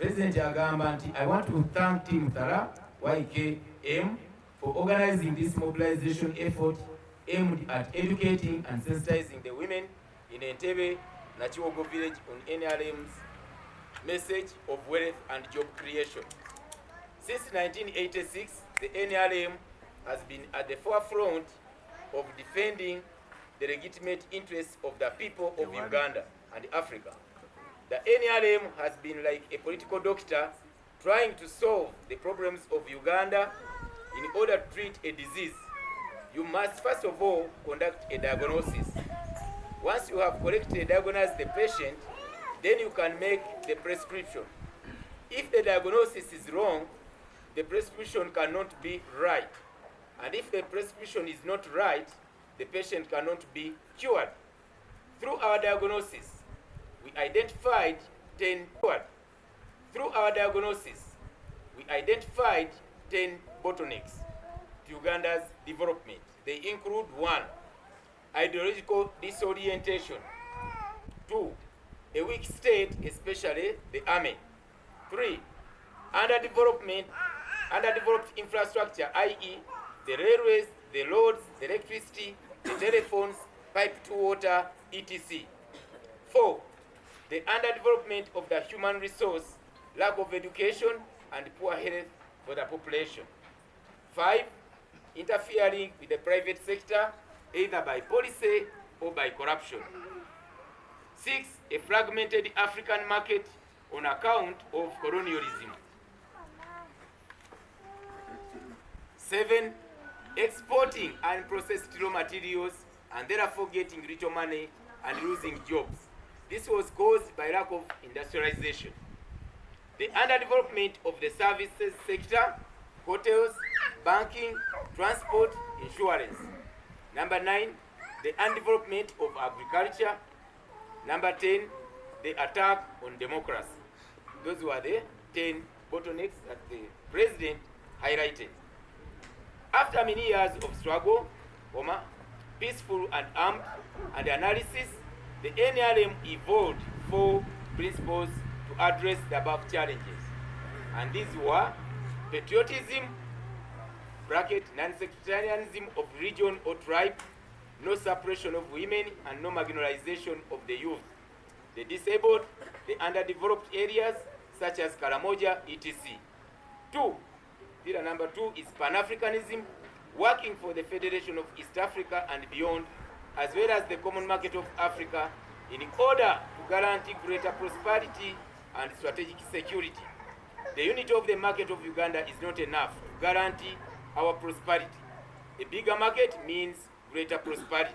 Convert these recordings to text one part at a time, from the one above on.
President agamba nti, I want to thank Team Thorough YKM for organizing this mobilization effort aimed at educating and sensitizing the women in Entebbe, Nakiwogo village on NRM's message of wealth and job creation. Since 1986, the NRM has been at the forefront of defending the legitimate interests of the people of Uganda and Africa. The NRM has been like a political doctor trying to solve the problems of Uganda. In order to treat a disease, you must first of all conduct a diagnosis. Once you have correctly diagnosed the patient, then you can make the prescription. If the diagnosis is wrong, the prescription cannot be right. And if the prescription is not right, the patient cannot be cured. Through our diagnosis, we identified 10 bottlenecks to Uganda's development. They include 1, ideological disorientation; 2, a weak state, especially the army; 3, underdeveloped infrastructure, i.e. the railways, the roads, the electricity, the telephones, pipe to water, etc. 4, the underdevelopment of the human resource, lack of education, and poor health for the population. 5, interfering with the private sector, either by policy or by corruption. 6, a fragmented African market on account of colonialism. 7, exporting unprocessed raw materials and therefore getting little money and losing jobs. This was caused by lack of industrialization. The underdevelopment of the services sector, hotels, banking, transport, insurance. Number 9, the undevelopment of agriculture. Number 10, the attack on democracy. Those were the 10 bottlenecks that the president highlighted. After many years of struggle, peaceful and armed, and analysis, the NRM evolved 4 principles to address the above challenges. And these were patriotism, non-sectarianism of region or tribe, no suppression of women, and no marginalization of the youth, the disabled, the underdeveloped areas such as Karamoja, etc. 2, pillar number 2 is Pan-Africanism, working for the Federation of East Africa and beyond, as well as the common market of Africa, in order to guarantee greater prosperity and strategic security. The unity of the market of Uganda is not enough to guarantee our prosperity. A bigger market means greater prosperity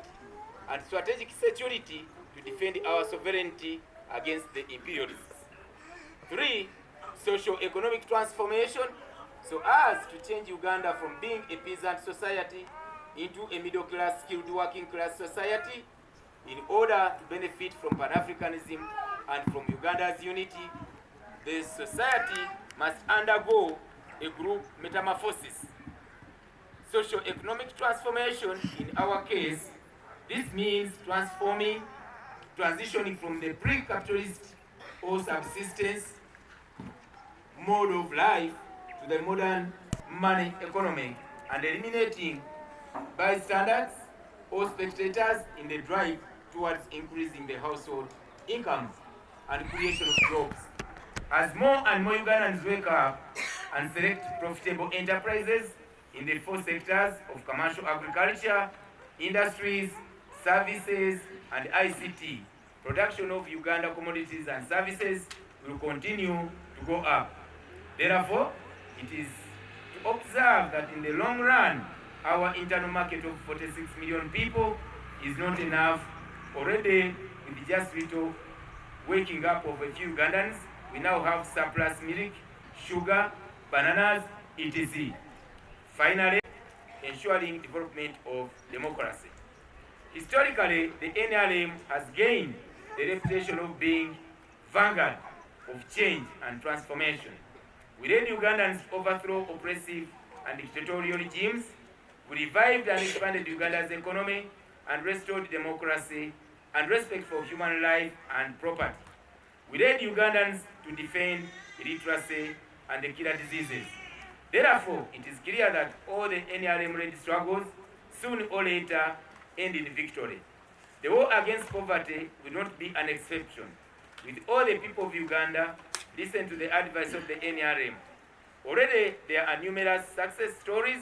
and strategic security to defend our sovereignty against the imperialists. 3, socio-economic transformation, so as to change Uganda from being a peasant society into a middle-class, skilled working-class society. In order to benefit from Pan-Africanism and from Uganda's unity, the society must undergo a group metamorphosis. Socio-economic transformation, in our case, this means transitioning from the pre-capitalist or subsistence mode of life to the modern money economy and eliminating bystanders or spectators in the drive towards increasing the household incomes and creation of jobs. As more and more Ugandans wake up and select profitable enterprises in the 4 sectors of commercial agriculture, industries, services, and ICT, production of Uganda commodities and services will continue to go up. Therefore, it is to observe that in the long run, our internal market of 46 million people is not enough. Already, with just little waking up of a few Ugandans, we now have surplus milk, sugar, bananas, etc. Finally, ensuring development of democracy. Historically, the NRM has gained the reputation of being vanguard of change and transformation. We led Ugandans overthrow oppressive and dictatorial regimes. We revived and expanded Uganda's economy and restored democracy and respect for human life and property. We led Ugandans to defend illiteracy, and the killer diseases. Therefore, it is clear that all the NRM-led struggles soon or later end in victory. The war against poverty will not be an exception. With all the people of Uganda, listen to the advice of the NRM. Already there are numerous success stories,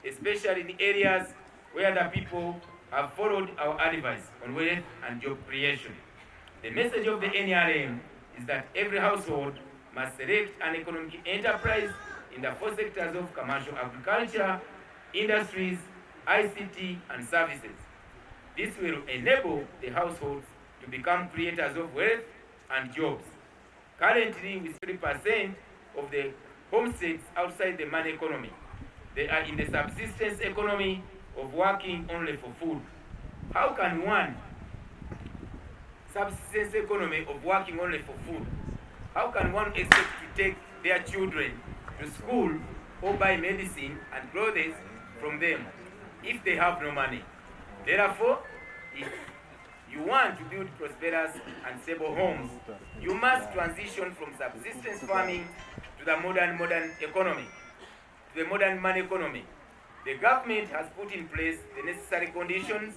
especially in areas where the people have followed our advice on wealth and job creation. The message of the NRM is that every household must select an economic enterprise in the four sectors of commercial agriculture, industries, ICT, and services. This will enable the households to become creators of wealth and jobs. Currently, with 3% of the homesteads outside the money economy, they are in the subsistence economy of working only for food. How can one subsistence economy of working only for food? How can one expect to take their children to school or buy medicine and clothes from them if they have no money? Therefore, if you want to build prosperous and stable homes, you must transition from subsistence farming to the modern economy, to the modern money economy. The government has put in place the necessary conditions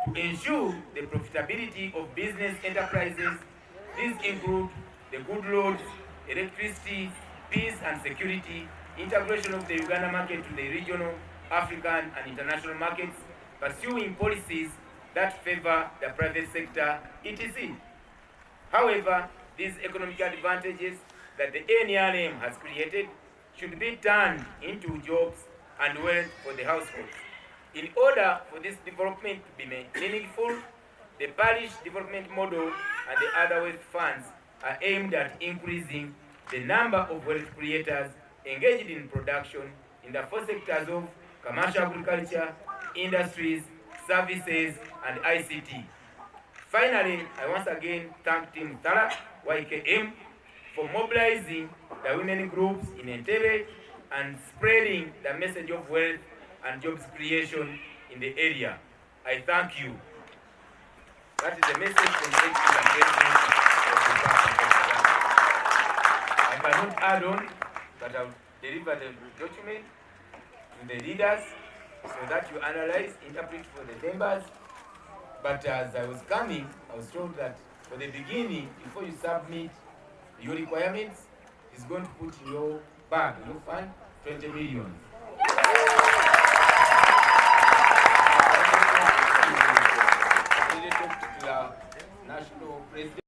to ensure the profitability of business enterprises. These include the good roads, electricity, peace and security, integration of the Uganda market to the regional, African and international markets, pursuing policies that favor the private sector, etc. However, these economic advantages that the NRM has created should be turned into jobs and wealth for the households. In order for this development to be meaningful, the parish development model and the other wealth funds are aimed at increasing the number of wealth creators engaged in production in the four sectors of commercial agriculture, industries, services, and ICT. Finally, I once again thank Team Thorough YKM for mobilizing the women groups in Entebbe and spreading the message of wealth and jobs creation in the area. I thank you. That is the message from the President of the Parliament. I cannot add on, but I'll deliver the document to the leaders so that you analyze, interpret for the members. But as I was coming, I was told that for the beginning, before you submit your requirements, it's going to put in your bag, your fund, 20 million. I talked to the national president.